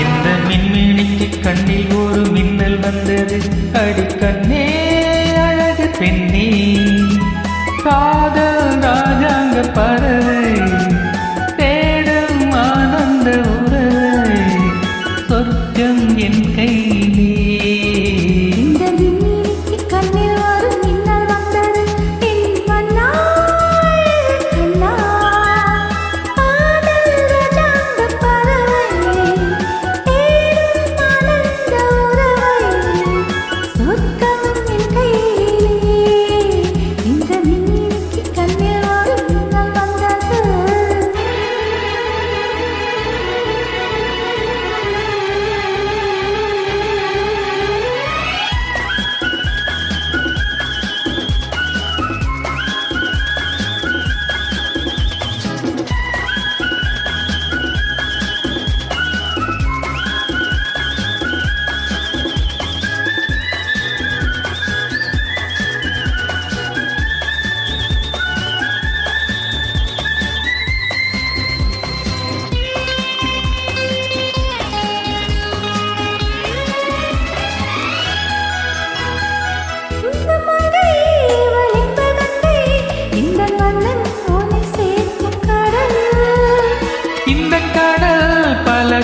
இந்த மின்மினிக்கு கண்ணில் ஒரு மின்னல் வந்தது. அடிக்கண்ணே அழகு பெண்ணே, காதல் ராஜாங்க பறவை தேடும் ஆனந்த உறவை, சொர்க்கம் என் கையிலே.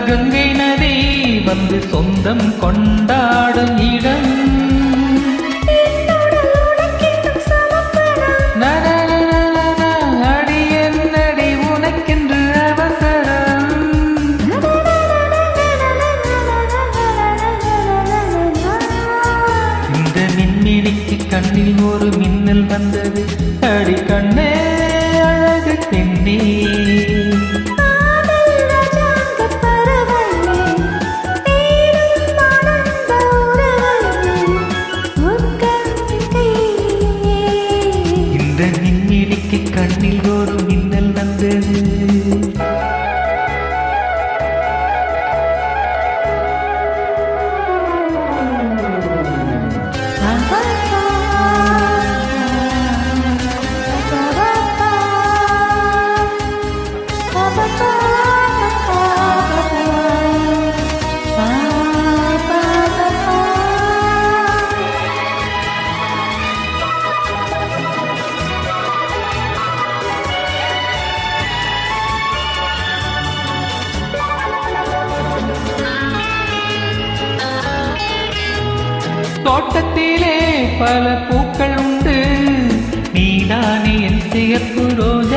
கங்கை நதி வந்து சொந்தம் கொண்டாடும் இடம். அடி என்னடி உனக்கென்று அவசரம். இந்த மின்மினிக்கு கண்ணில் ஒரு மின்னல் வந்தது. அடி கண்ணே அழகு பெண்ணே, கண்ணில் ஒரு மின்னல் வந்தது. தோட்டத்திலே பல பூக்கள் உண்டு, நீதானே என் சிகப்பு ரோஜா.